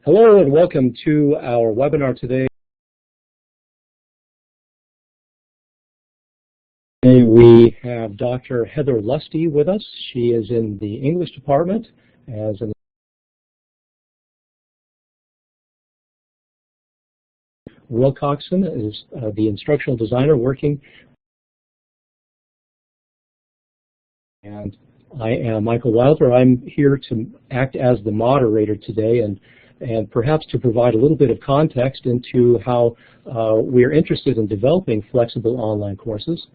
Hello and welcome to our webinar today. Today we have Dr. Heather Lusty with us. She is in the English Department as an Wilcoxon is the instructional designer working. And I am Michael Wilder. I'm here to act as the moderator today and perhaps to provide a little bit of context into how we're interested in developing flexible online courses.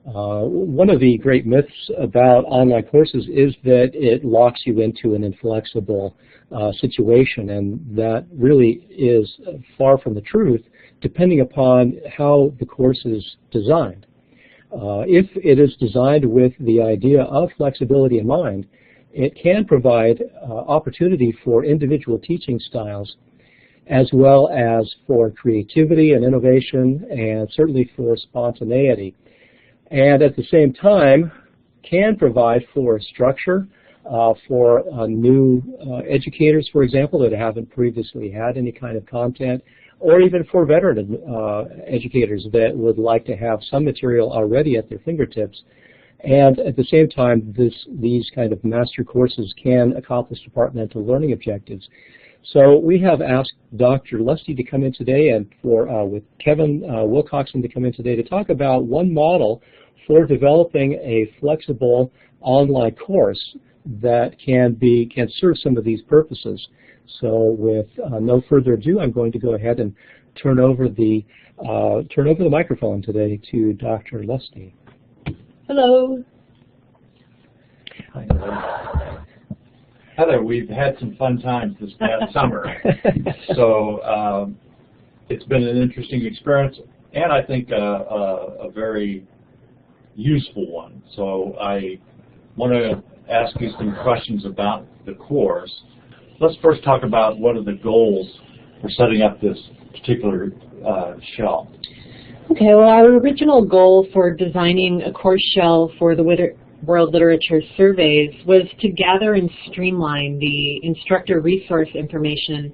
One of the great myths about online courses is that it locks you into an inflexible situation, and that really is far from the truth, depending upon how the course is designed. If it is designed with the idea of flexibility in mind, it can provide opportunity for individual teaching styles, as well as for creativity and innovation, and certainly for spontaneity. And at the same time, can provide for structure for new educators, for example, that haven't previously had any kind of content, or even for veteran educators that would like to have some material already at their fingertips. And at the same time, these kind of master courses can accomplish departmental learning objectives. So we have asked Dr. Lusty to come in today, and with Kevin Wilcoxon to come in today to talk about one model for developing a flexible online course that can serve some of these purposes. So with no further ado, I'm going to go ahead and turn over the microphone today to Dr. Lusty. Hello. Hi. Heather, we've had some fun times this past summer, so it's been an interesting experience, and I think a very useful one. So I want to ask you some questions about the course. Let's first talk about what are the goals for setting up this particular shell. Okay, well, our original goal for designing a course shell for the World Literature Surveys was to gather and streamline the instructor resource information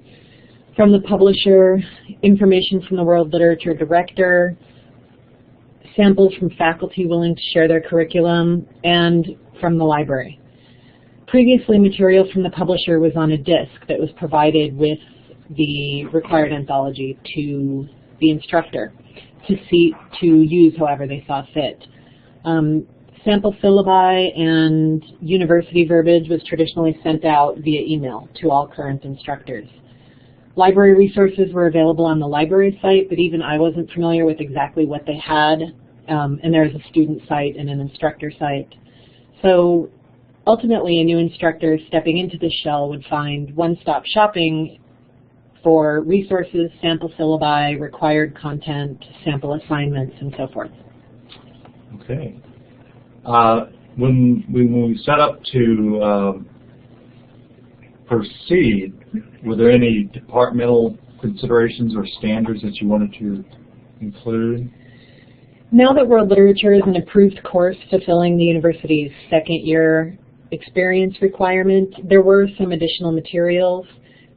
from the publisher, information from the World Literature Director, samples from faculty willing to share their curriculum, and from the library. Previously, material from the publisher was on a disk that was provided with the required anthology to the instructor to use however they saw fit. Sample syllabi and university verbiage was traditionally sent out via email to all current instructors. Library resources were available on the library site, but even I wasn't familiar with exactly what they had, and there's a student site and an instructor site. So ultimately, a new instructor stepping into this shell would find one-stop shopping for resources, sample syllabi, required content, sample assignments, and so forth. Okay. When we set up to proceed, were there any departmental considerations or standards that you wanted to include? Now that World Literature is an approved course fulfilling the university's second-year experience requirement, there were some additional materials,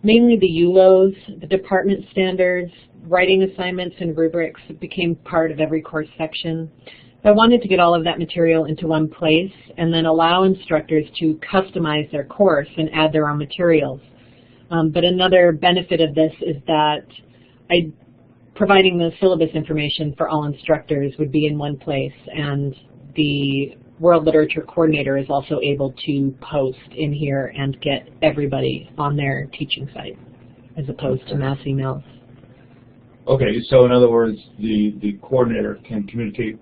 mainly the UULOs, the department standards, writing assignments, and rubrics that became part of every course section. I wanted to get all of that material into one place and then allow instructors to customize their course and add their own materials. But another benefit of this is that providing the syllabus information for all instructors would be in one place, and the World Literature Coordinator is also able to post in here and get everybody on their teaching site, as opposed to mass emails. Okay, so in other words, the coordinator can communicate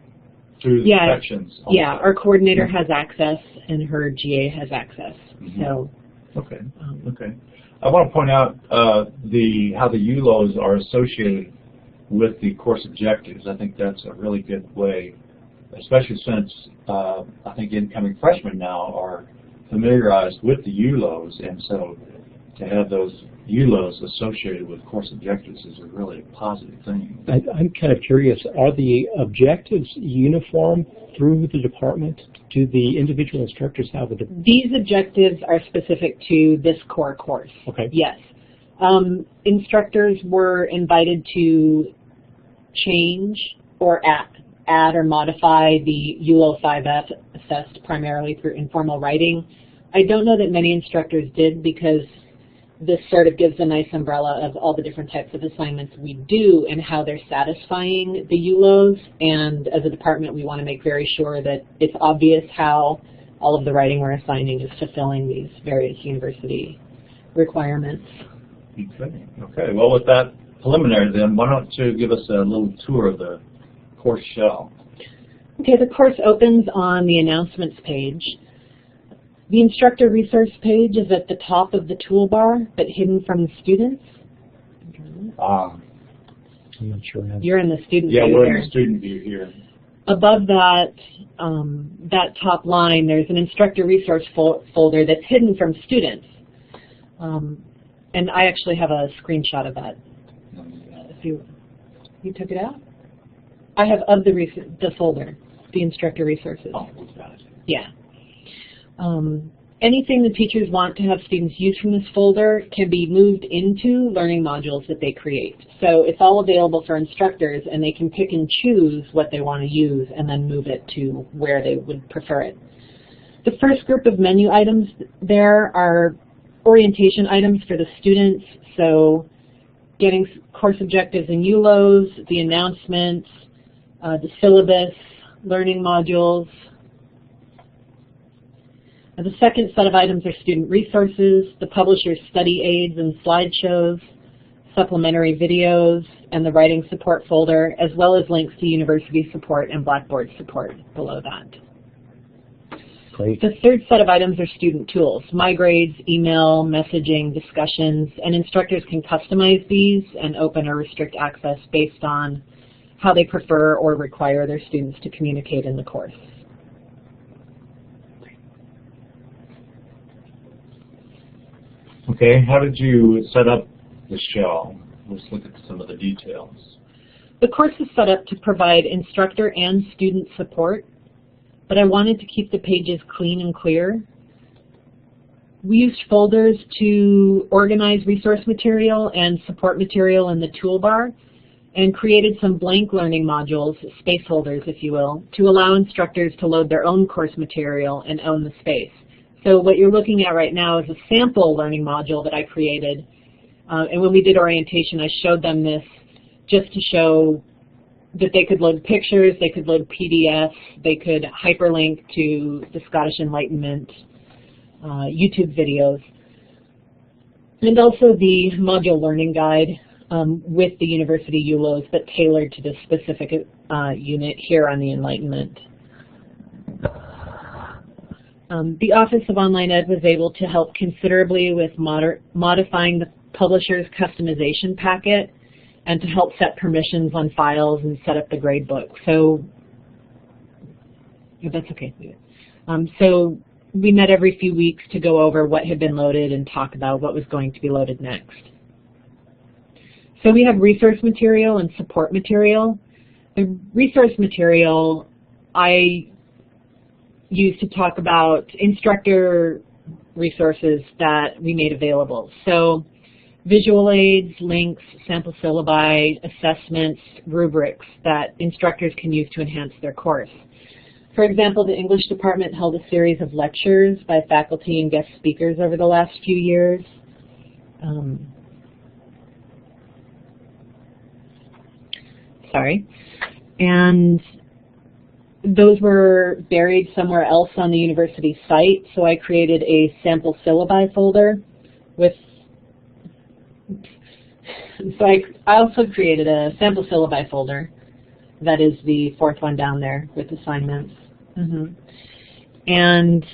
through the sections. Yeah, our coordinator has access, and her GA has access. So. Okay. Okay. I want to point out how the ULOs are associated with the course objectives. I think that's a really good way, especially since I think incoming freshmen now are familiarized with the ULOs, and so to have those ULOs associated with course objectives is a really positive thing. I'm kind of curious, are the objectives uniform through the department? Do the individual instructors have a... These objectives are specific to this core course. Okay. Yes. Instructors were invited to change or add or modify the ULO 5F assessed primarily through informal writing. I don't know that many instructors did because this sort of gives a nice umbrella of all the different types of assignments we do and how they're satisfying the ULOs. And as a department, we want to make very sure that it's obvious how all of the writing we're assigning is fulfilling these various university requirements. Okay. Okay. Well, with that preliminary, then, why don't you give us a little tour of the course shell? Okay, the course opens on the announcements page. The instructor resource page is at the top of the toolbar, but hidden from the students. I'm not sure. You're in the student view. Yeah, we're there. in the student view here. Above that, that top line, there's an instructor resource folder that's hidden from students. And I actually have a screenshot of that. If you took it out? I have of the folder, the instructor resources. Oh, we've got it. Yeah. Anything the teachers want to have students use from this folder can be moved into learning modules that they create. So it's all available for instructors, and they can pick and choose what they want to use and then move it to where they would prefer it. The first group of menu items there are orientation items for the students, so getting course objectives and ULOs, the announcements, the syllabus, learning modules. The second set of items are student resources, the publisher's study aids and slideshows, supplementary videos, and the writing support folder, as well as links to university support and Blackboard support below that. Great. The third set of items are student tools, My Grades, email, messaging, discussions, and instructors can customize these and open or restrict access based on how they prefer or require their students to communicate in the course. Okay, how did you set up the shell? Let's look at some of the details. The course is set up to provide instructor and student support, but I wanted to keep the pages clean and clear. We used folders to organize resource material and support material in the toolbar, and created some blank learning modules, space holders if you will, to allow instructors to load their own course material and own the space. So what you're looking at right now is a sample learning module that I created. And when we did orientation, I showed them this just to show that they could load pictures, they could load PDFs, they could hyperlink to the Scottish Enlightenment YouTube videos. And also the module learning guide with the university ULOs, but tailored to the specific unit here on the Enlightenment. The Office of Online Ed was able to help considerably with modifying the publisher's customization packet and to help set permissions on files and set up the gradebook. So that's okay. So we met every few weeks to go over what had been loaded and talk about what was going to be loaded next. So we have resource material and support material. The resource material I use to talk about instructor resources that we made available. So visual aids, links, sample syllabi, assessments, rubrics that instructors can use to enhance their course. For example, the English department held a series of lectures by faculty and guest speakers over the last few years. And those were buried somewhere else on the university site, so I created a sample syllabi folder with, I also created a sample syllabi folder that is the fourth one down there with assignments. And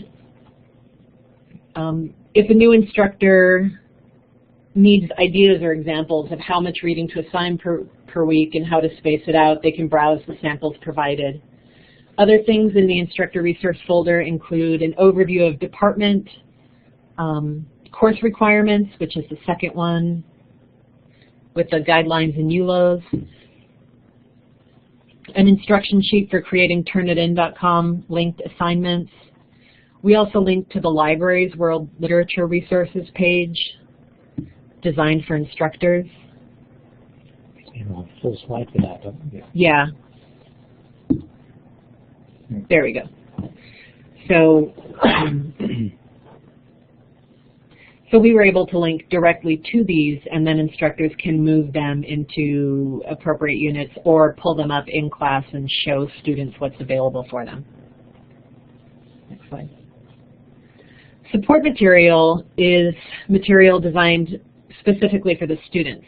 if a new instructor needs ideas or examples of how much reading to assign per week and how to space it out, they can browse the samples provided. Other things in the instructor resource folder include an overview of department, course requirements, which is the second one, with the guidelines and ULOs, an instruction sheet for creating turnitin.com linked assignments. We also linked to the library's World Literature Resources page, designed for instructors. You know, a full slide for that, don't you? Yeah. There we go. So, so we were able to link directly to these, and then instructors can move them into appropriate units or pull them up in class and show students what's available for them. Next slide. Support material is material designed specifically for the students.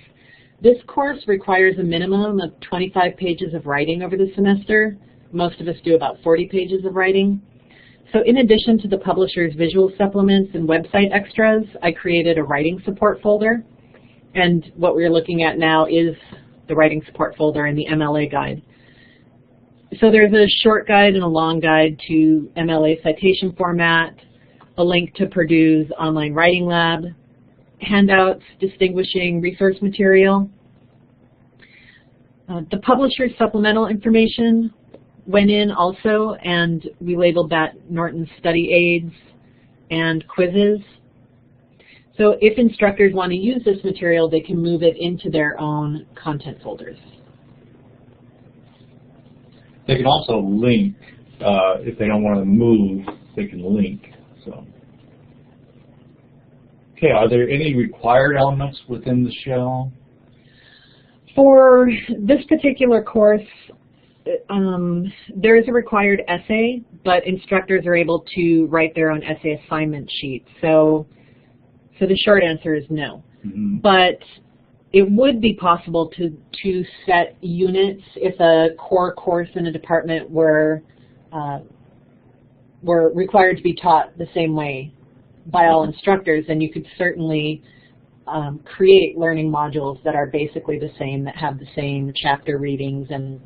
This course requires a minimum of 25 pages of writing over the semester. Most of us do about 40 pages of writing. So in addition to the publisher's visual supplements and website extras, I created a writing support folder. And what we're looking at now is the writing support folder and the MLA guide. So there's a short guide and a long guide to MLA citation format, a link to Purdue's online writing lab, handouts distinguishing resource material. The publisher's supplemental information went in also, and we labeled that Norton study aids and quizzes. So if instructors want to use this material, they can move it into their own content folders. They can also link, if they don't want to move, they can link. So, okay, are there any required elements within the shell? For this particular course, there is a required essay, but instructors are able to write their own essay assignment sheet. So the short answer is no. Mm-hmm. But it would be possible to set units if a core course in a department were required to be taught the same way by all instructors, and you could certainly create learning modules that are basically the same, that have the same chapter readings and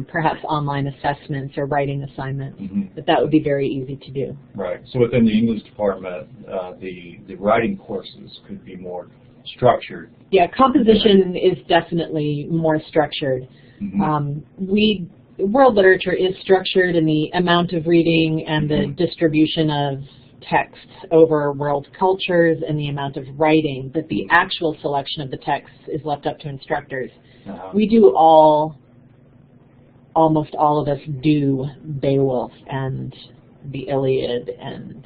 perhaps online assessments or writing assignments. Mm-hmm. But that would be very easy to do. Right. So within the English department, the writing courses could be more structured. Yeah, composition is definitely more structured. Mm-hmm. World literature is structured in the amount of reading and the distribution of texts over world cultures and the amount of writing, but the actual selection of the texts is left up to instructors. We do almost all of us do Beowulf and the Iliad and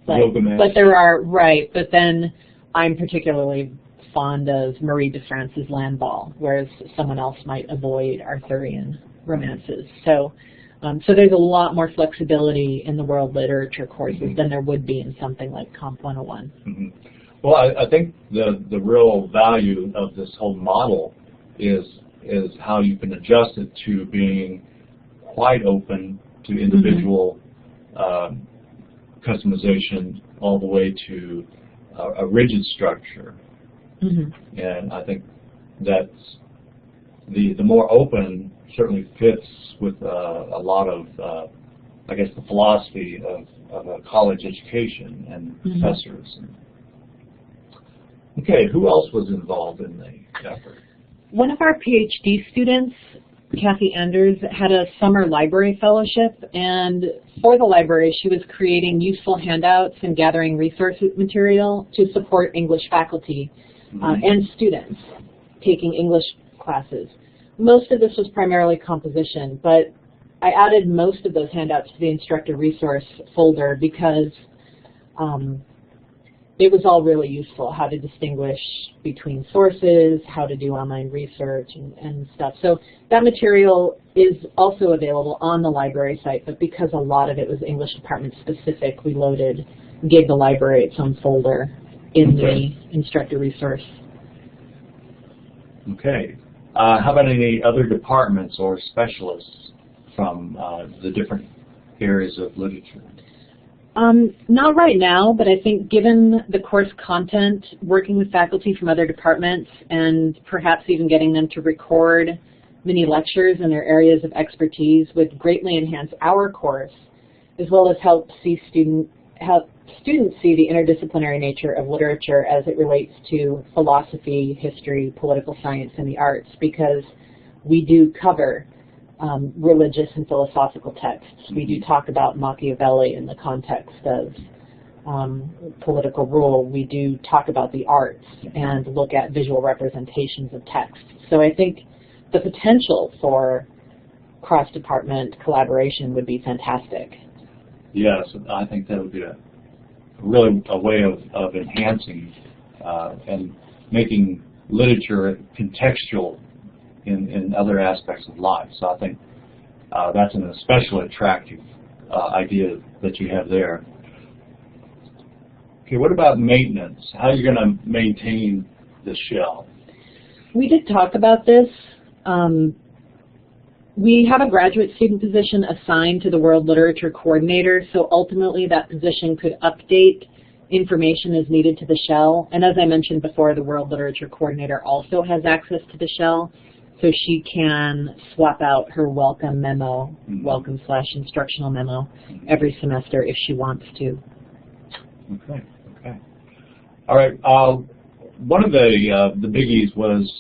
but there are, right, but then I'm particularly fond of Marie de France's Landball, whereas someone else might avoid Arthurian romances. So there's a lot more flexibility in the world literature courses than there would be in something like Comp 101. Mm-hmm. Well, I think the real value of this whole model is how you can adjust it to being quite open to individual customization all the way to a rigid structure. Mm-hmm. And I think that's the more open certainly fits with a lot of, I guess, the philosophy of a college education and professors. Okay, who else was involved in the effort? One of our PhD students, Kathy Anders, had a summer library fellowship, and for the library she was creating useful handouts and gathering resource material to support English faculty and students taking English classes. Most of this was primarily composition, but I added most of those handouts to the instructor resource folder because it was all really useful, how to distinguish between sources, how to do online research and stuff. So that material is also available on the library site, but because a lot of it was English department specific, we gave the library its own folder in the instructor resource. Okay. How about any other departments or specialists from the different areas of literature? Not right now, but I think given the course content, working with faculty from other departments and perhaps even getting them to record mini lectures in their areas of expertise would greatly enhance our course, as well as help students see the interdisciplinary nature of literature as it relates to philosophy, history, political science, and the arts, because we do cover religious and philosophical texts. We do talk about Machiavelli in the context of political rule, we do talk about the arts and look at visual representations of text. So I think the potential for cross-department collaboration would be fantastic. Yes, I think that would be really a way of enhancing and making literature contextual in other aspects of life. So I think that's an especially attractive idea that you have there. Okay, what about maintenance? How are you going to maintain the shell? We did talk about this. We have a graduate student position assigned to the World Literature Coordinator, so ultimately that position could update information as needed to the shell. And as I mentioned before, the World Literature Coordinator also has access to the shell, so she can swap out her welcome memo, welcome/instructional memo, every semester if she wants to. Okay, okay. All right, one of the biggies was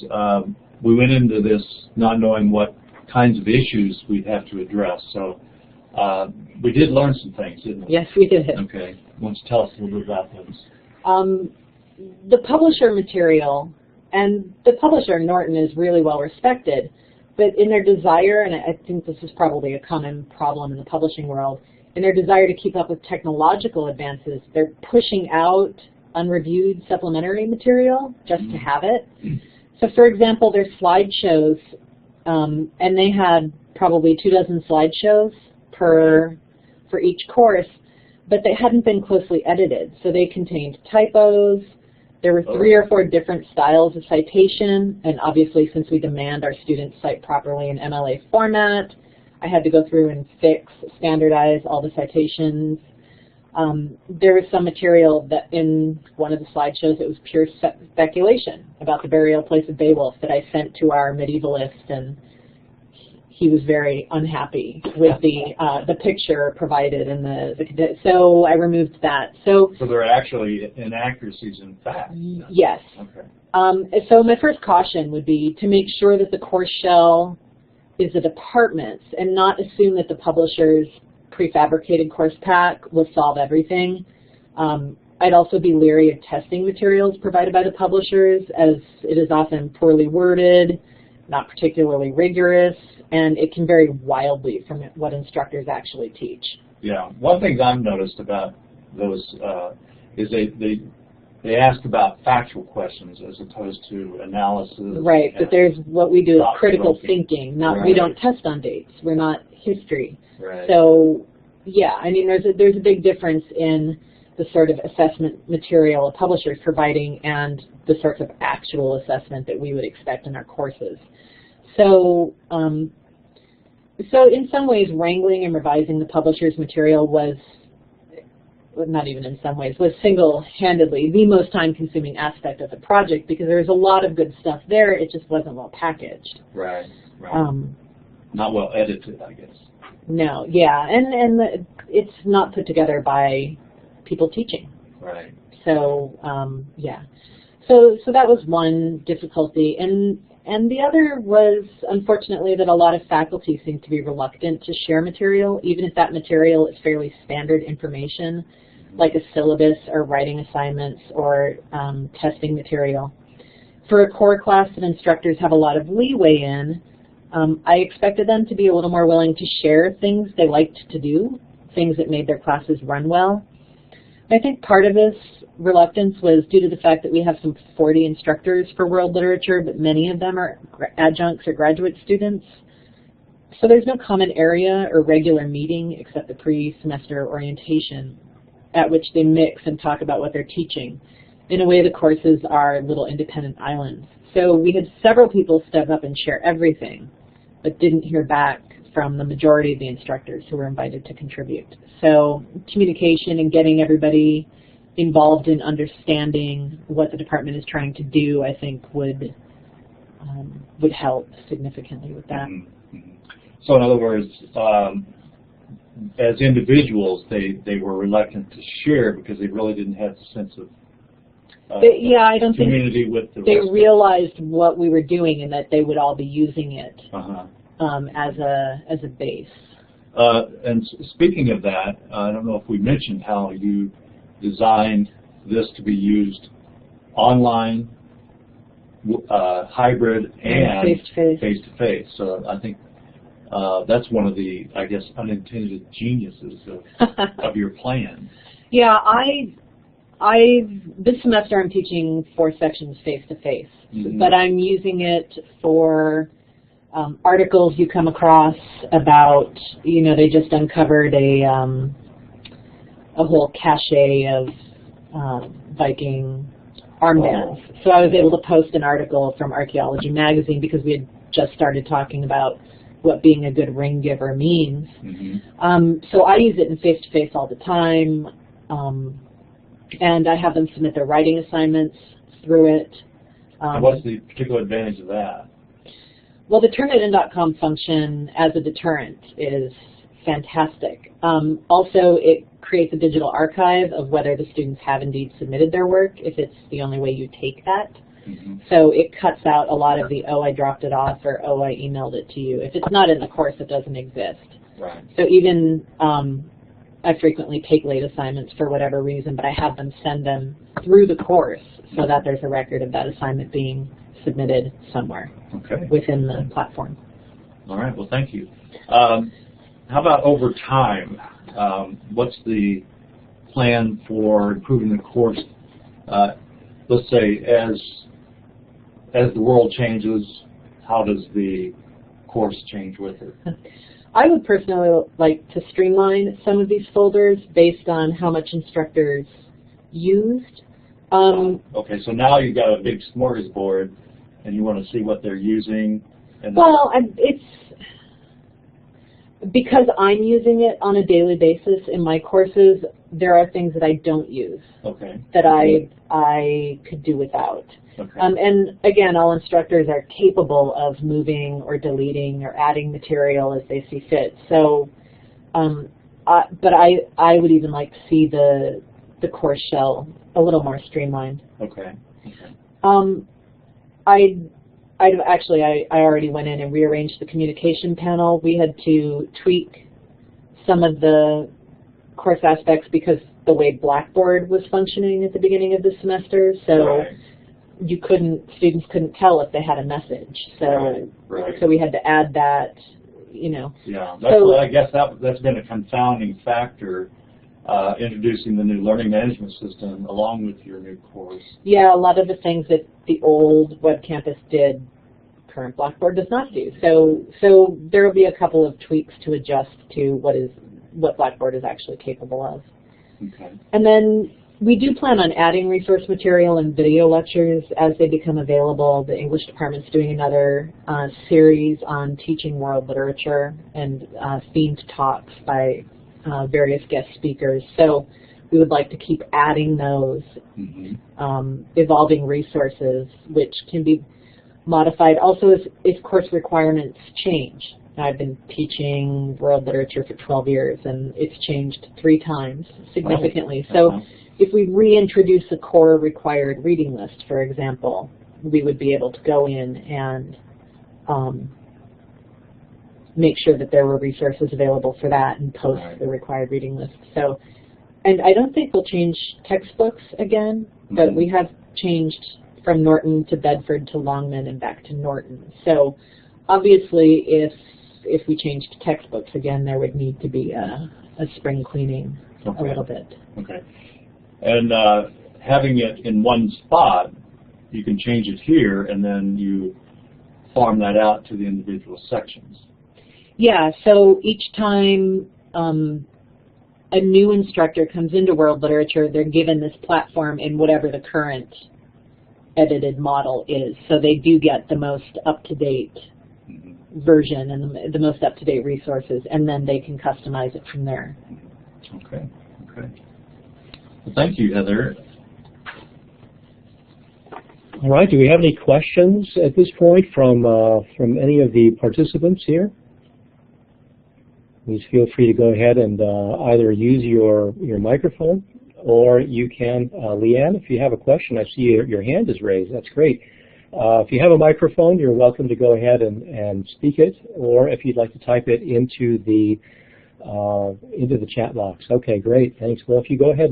we went into this not knowing what kinds of issues we'd have to address. So we did learn some things, didn't we? Yes, we did. Okay. Why don't you tell us a little bit about those? The publisher material, and the publisher, Norton, is really well respected, but in their desire, and I think this is probably a common problem in the publishing world, in their desire to keep up with technological advances, they're pushing out unreviewed supplementary material just to have it. So for example, their slideshows, and they had probably 24 slideshows for each course, but they hadn't been closely edited. So they contained typos. There were 3 or 4 different styles of citation, and obviously since we demand our students cite properly in MLA format, I had to go through and standardize all the citations. There was some material that in one of the slideshows it was pure speculation about the burial place of Beowulf that I sent to our medievalist, and he was very unhappy with the picture provided in so I removed that. So there are actually inaccuracies in fact. Yes. Okay. So my first caution would be to make sure that the course shell is a department's and not assume that the publisher's prefabricated course pack will solve everything. I'd also be leery of testing materials provided by the publishers, as it is often poorly worded, not particularly rigorous, and it can vary wildly from what instructors actually teach. Yeah, one thing I've noticed about those is they ask about factual questions as opposed to analysis. Right, but there's what we do is critical thinking. Not we don't test on dates. We're not history. Right. So yeah, I mean there's a big difference in the sort of assessment material a publisher is providing and the sorts of actual assessment that we would expect in our courses. So so in some ways, wrangling and revising the publisher's material was, not even in some ways, was single-handedly the most time-consuming aspect of the project, because there was a lot of good stuff there, it just wasn't well packaged. Right, right. Not well edited, I guess. No, yeah, and it's not put together by people teaching. Right. So, yeah. So that was one difficulty, and the other was, unfortunately, that a lot of faculty seem to be reluctant to share material, even if that material is fairly standard information, like a syllabus or writing assignments or testing material. For a core class that instructors have a lot of leeway in, I expected them to be a little more willing to share things they liked to do, things that made their classes run well. I think part of this reluctance was due to the fact that we have some 40 instructors for world literature, but many of them are adjuncts or graduate students. So there's no common area or regular meeting except the pre-semester orientation at which they mix and talk about what they're teaching. In a way, the courses are little independent islands. So we had several people step up and share everything, but didn't hear back from the majority of the instructors who were invited to contribute. So communication and getting everybody involved in understanding what the department is trying to do, I think, would help significantly with that. Mm-hmm. So in other words, as individuals, they were reluctant to share because they really didn't have a sense of yeah, I don't community think with the they rest realized what we were doing and that they would all be using it. As a base. And speaking of that, I don't know if we mentioned how you designed this to be used online, hybrid, and face-to-face. So I think that's one of the, I guess, unintended geniuses of your plan. Yeah, this semester I'm teaching 4 sections face-to-face, but I'm using it for articles you come across about, they just uncovered a whole cache of Viking armbands. So I was able to post an article from Archaeology Magazine because we had just started talking about what being a good ring giver means. So I use it in face-to-face all the time, and I have them submit their writing assignments through it. And what's the particular advantage of that? Well, the turnitin.com function as a deterrent is fantastic. Also, it creates a digital archive of whether the students have indeed submitted their work, if it's the only way you take that. So it cuts out a lot of the, oh, I dropped it off, or oh, I emailed it to you. If it's not in the course, it doesn't exist. Right. So even I frequently take late assignments for whatever reason, but I have them send them through the course so that there's a record of that assignment being submitted somewhere within the platform. All right. Well, thank you. How about over time? What's the plan for improving the course? Let's say as the world changes, how does the course change with it? I would personally like to streamline some of these folders based on how much instructors used. Okay, so now you've got a big smorgasbord, and you want to see what they're using. And well, it's because I'm using it on a daily basis in my courses. There are things that I don't use that I could do without. And again, all instructors are capable of moving or deleting or adding material as they see fit. So, but I would even like to see the course shell a little more streamlined. I already went in and rearranged the communication panel. We had to tweak some of the course aspects because the way Blackboard was functioning at the beginning of the semester. So students couldn't tell if they had a message. So so we had to add that, Yeah, I guess that's been a confounding factor, introducing the new learning management system along with your new course. Yeah, a lot of the things that the old Web Campus did, current Blackboard does not do. So there will be a couple of tweaks to adjust to what Blackboard is actually capable of. And then we do plan on adding resource material and video lectures as they become available. The English Department's doing another series on teaching world literature and themed talks by various guest speakers. So we would like to keep adding those evolving resources, which can be modified also if course requirements change. I've been teaching world literature for 12 years, and it's changed 3 times significantly. So if we reintroduce a core required reading list, for example, we would be able to go in and make sure that there were resources available for that and post the required reading list. So, and I don't think we'll change textbooks again, but we have changed from Norton to Bedford to Longman and back to Norton. So obviously if we changed textbooks again, there would need to be a spring cleaning a little bit. And having it in one spot, you can change it here, and then you farm that out to the individual sections. Yeah, so each time a new instructor comes into world literature, they're given this platform in whatever the current edited model is. So they do get the most up-to-date version and the most up-to-date resources, and then they can customize it from there. Okay. Well, thank you, Heather. All right. Do we have any questions at this point from any of the participants here? Please feel free to go ahead and either use your microphone, or you can, Leanne, if you have a question. I see your hand is raised. That's great. If you have a microphone, you're welcome to go ahead and speak it, or if you'd like to type it into the into the chat box. Okay, great, thanks. Well, if you go ahead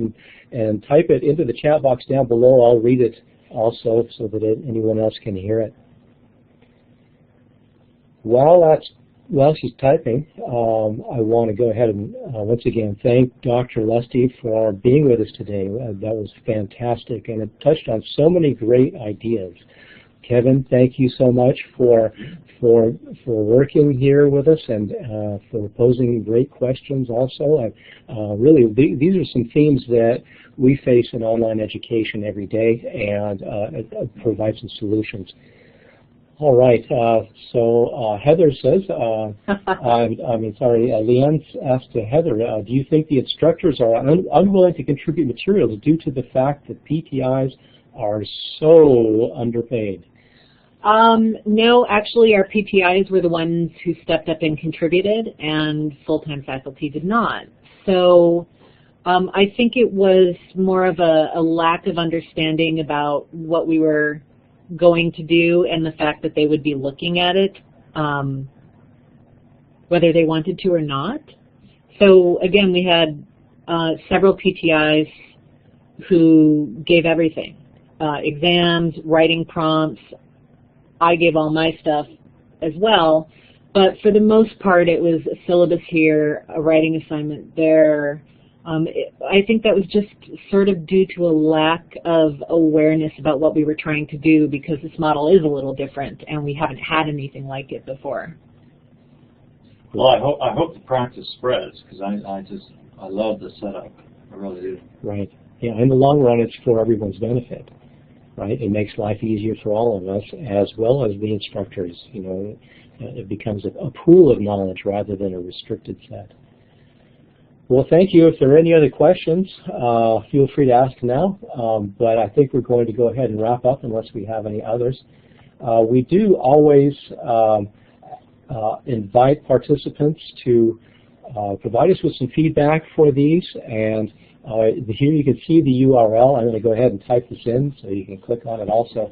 and type it into the chat box down below, I'll read it also so that anyone else can hear it. While she's typing, I want to go ahead and once again thank Dr. Lusty for being with us today. That was fantastic, and it touched on so many great ideas. Kevin, thank you so much for working here with us and for posing great questions also. Really, these are some themes that we face in online education every day, and provide some solutions. All right, so Heather says, Leanne asked Heather, do you think the instructors are unwilling to contribute materials due to the fact that PTIs are so underpaid? No, actually our PTIs were the ones who stepped up and contributed, and full-time faculty did not. So I think it was more of a lack of understanding about what we were going to do and the fact that they would be looking at it, whether they wanted to or not. So again, we had several PTIs who gave everything, exams, writing prompts. I gave all my stuff as well, but for the most part it was a syllabus here, a writing assignment there. I think that was just sort of due to a lack of awareness about what we were trying to do, because this model is a little different and we haven't had anything like it before. Well, I hope the practice spreads, because I love the setup. I really do. Right. Yeah, in the long run it's for everyone's benefit. Right? It makes life easier for all of us, as well as the instructors. You know, it becomes a pool of knowledge rather than a restricted set. Well, thank you. If there are any other questions, feel free to ask now. But I think we're going to go ahead and wrap up unless we have any others. We do always invite participants to provide us with some feedback for these, and here you can see the URL. I'm going to go ahead and type this in so you can click on it also.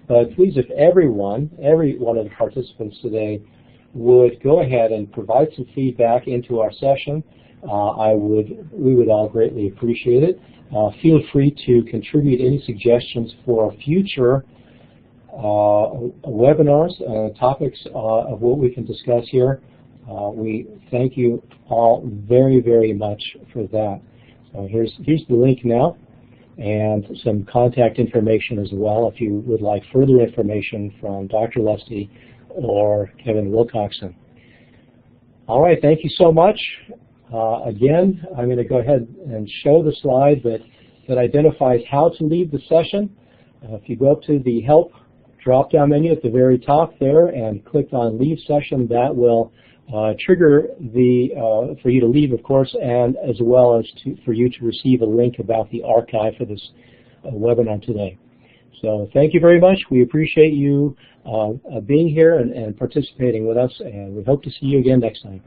But please, if every one of the participants today would go ahead and provide some feedback into our session, we would all greatly appreciate it. Feel free to contribute any suggestions for future webinars, topics of what we can discuss here. We thank you all very, very much for that. So here's the link now, and some contact information as well if you would like further information from Dr. Lusty or Kevin Wilcoxon. All right, thank you so much. Again, I'm going to go ahead and show the slide that identifies how to leave the session. If you go up to the Help drop-down menu at the very top there and click on Leave Session, that will trigger for you to leave, of course, and as well as for you to receive a link about the archive for this webinar today. So thank you very much. We appreciate you being here and participating with us, and we hope to see you again next time.